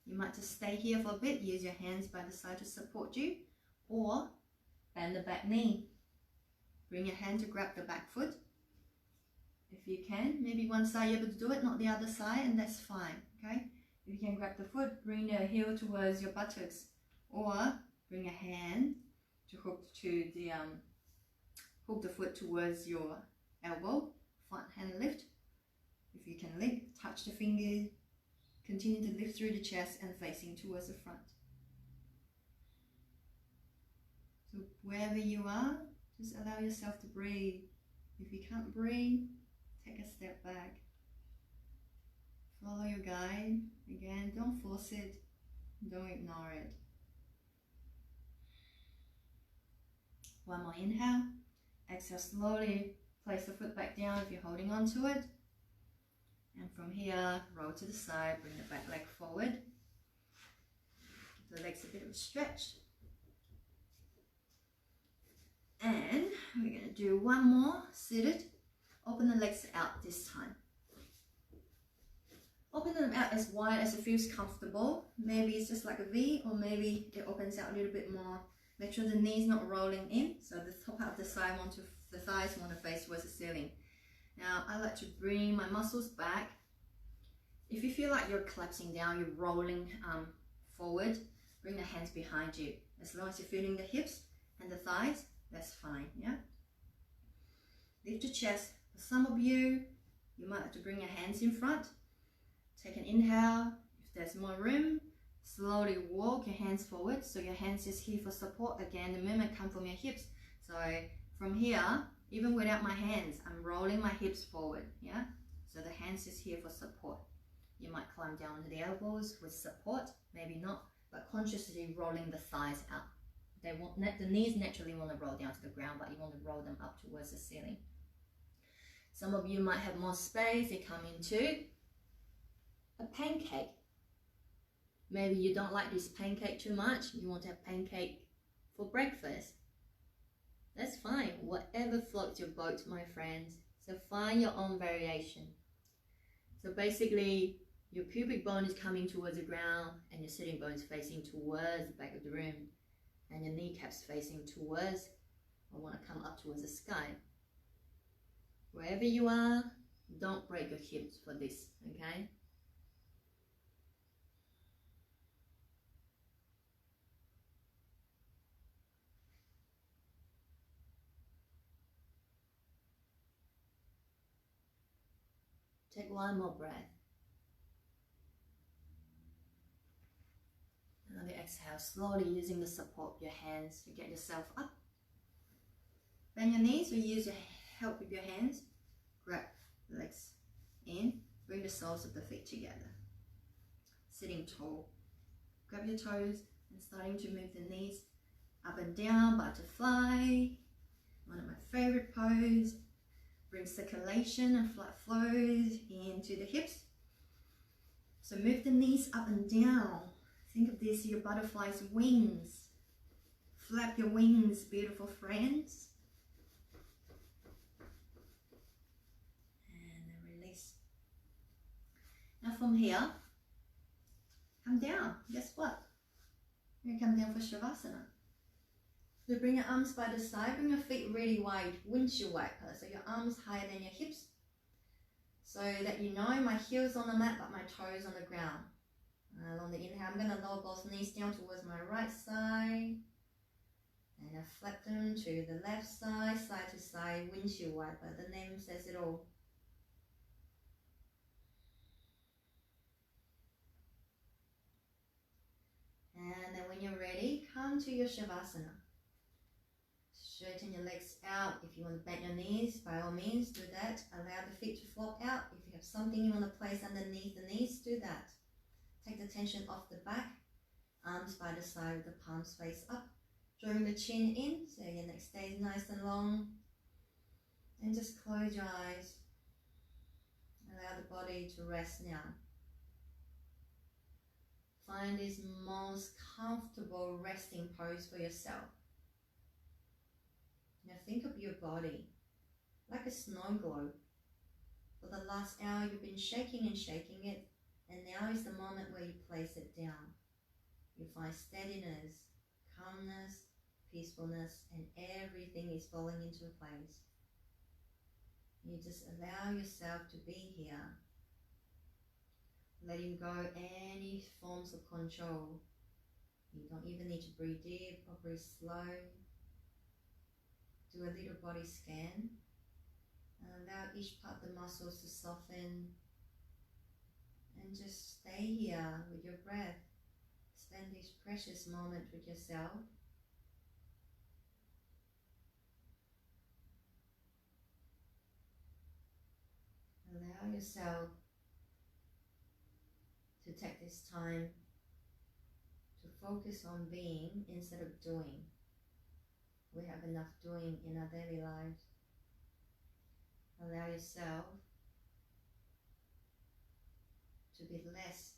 [SPEAKER 2] You might just stay here for a bit. Use your hands by the side to support you. Or bend the back knee. Bring your hand to grab the back foot. If you can, maybe one side you're able to do it, not the other side, and that's fine, okay? If you can grab the foot, bring the heel towards your buttocks. Or bring a hand to hook the foot towards your elbow. Front hand lift. If you can lift, touch the finger. Continue to lift through the chest and facing towards the front. So wherever you are, just allow yourself to breathe. If you can't breathe, take a step back.
[SPEAKER 1] Follow your guide. Again, don't force it. Don't ignore it. One more inhale. Exhale slowly. Place the foot back down if you're holding on to it. And from here, roll to the side, bring the back leg forward. Give the legs a bit of a stretch. And we're going to do one more seated. Open the legs out this time. Open them out as wide as it feels comfortable. Maybe it's just like a V, or maybe it opens out a little bit more. Make sure the knees not rolling in, so the top part of the the thighs want to face towards the ceiling. Now I like to bring my muscles back. If you feel like you're collapsing down, you're rolling forward, bring the hands behind you. As long as you're feeling the hips and the thighs, that's fine, yeah? Lift your chest. For some of you, you might have to bring your hands in front. Take an inhale. If there's more room, slowly walk your hands forward. So your hands is here for support. Again, the movement comes from your hips. So from here, even without my hands, I'm rolling my hips forward, yeah? So the hands is here for support. You might climb down to the elbows with support, maybe not, but consciously rolling the thighs out. The knees naturally want to roll down to the ground, but you want to roll them up towards the ceiling. Some of you might have more space. You come into a pancake. Maybe you don't like this pancake too much. You want to have pancake for breakfast. That's fine. Whatever floats your boat, my friends. So find your own variation. So basically, your pubic bone is coming towards the ground and your sitting bone is facing towards the back of the room. And your kneecaps facing towards, I want to come up towards the sky. Wherever you are, don't break your hips for this, okay? Take one more breath. And on the exhale, slowly using the support of your hands to get yourself up. Bend your knees or use your help with your hands. Grab the legs in. Bring the soles of the feet together. Sitting tall. Grab your toes and starting to move the knees up and down. Butterfly. One of my favorite poses. Bring circulation and blood flows into the hips. So move the knees up and down. Think of this, your butterfly's wings. Flap your wings, beautiful friends. And then release. Now from here, come down. Guess what? You're going to come down for Shavasana. So bring your arms by the side, bring your feet really wide, windshield wiper. So your arms higher than your hips. So that you know my heels on the mat, but my toes on the ground. On the inhale, I'm going to lower both knees down towards my right side. And I flap them to the left side, side to side, windshield wiper. The name says it all. And then when you're ready, come to your Shavasana. Straighten your legs out. If you want to bend your knees, by all means, do that. Allow the feet to flop out. If you have something you want to place underneath the knees, do that. Take the tension off the back. Arms by the side with the palms face up. Drawing the chin in so your neck stays nice and long. And just close your eyes. Allow the body to rest now. Find this most comfortable resting pose for yourself. Now think of your body like a snow globe. For the last hour you've been shaking and shaking it, and now is the moment where you place it down. You find steadiness, calmness, peacefulness, and everything is falling into place. You just allow yourself to be here, letting go any forms of control. You don't even need to breathe deep or breathe slow. Do a little body scan and allow each part of the muscles to soften, and just stay here with your breath. Spend this precious moment with yourself. Allow yourself
[SPEAKER 2] take this time to focus on being instead of doing. We have enough doing in our daily lives. Allow yourself to be less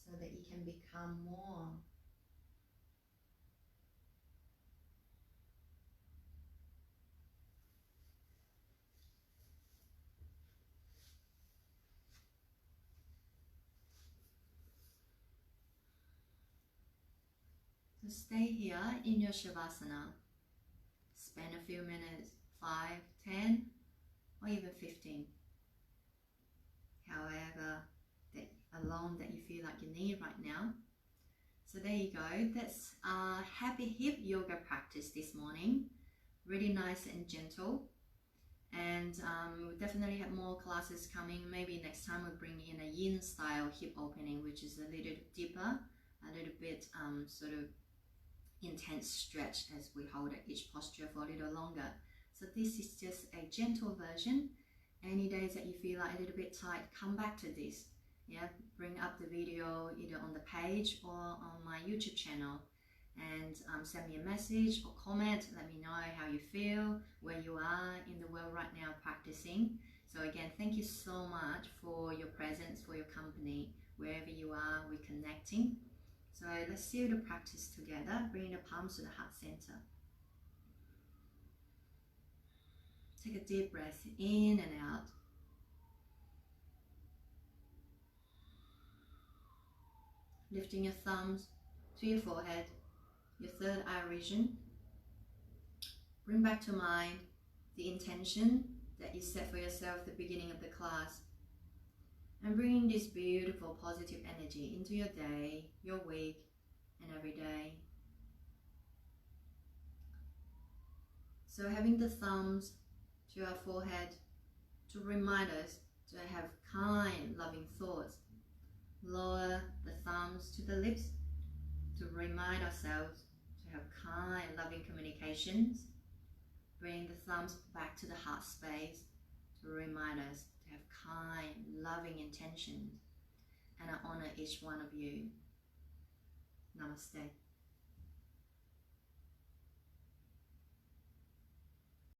[SPEAKER 2] so that you can become more.
[SPEAKER 1] So stay here in your Shavasana. Spend a few minutes, 5, 10, or even 15. However long that you feel like you need right now. So there you go. That's a happy hip yoga practice this morning. Really nice and gentle. And we'll definitely have more classes coming. Maybe next time we'll bring in a yin style hip opening, which is a little deeper, a little bit sort of intense stretch as we hold each posture for a little longer. So this is just a gentle version. Any days that you feel like a little bit tight, come back to this. Yeah, bring up the video either on the page or on my YouTube channel, and send me a message or comment. Let me know how you feel, where you are in the world right now practicing. So again, thank you so much for your presence, for your company, wherever you are, we're connecting. So let's seal the practice together. Bring the palms to the heart center. Take a deep breath in and out. Lifting your thumbs to your forehead, your third eye region. Bring back to mind the intention that you set for yourself at the beginning of the class. And bringing this beautiful positive energy into your day, your week, and every day. So having the thumbs to our forehead to remind us to have kind, loving thoughts. Lower the thumbs to the lips to remind ourselves to have kind, loving communications. Bring the thumbs back to the heart space to remind us to have kind, loving intentions. And I honor each one of you. Namaste.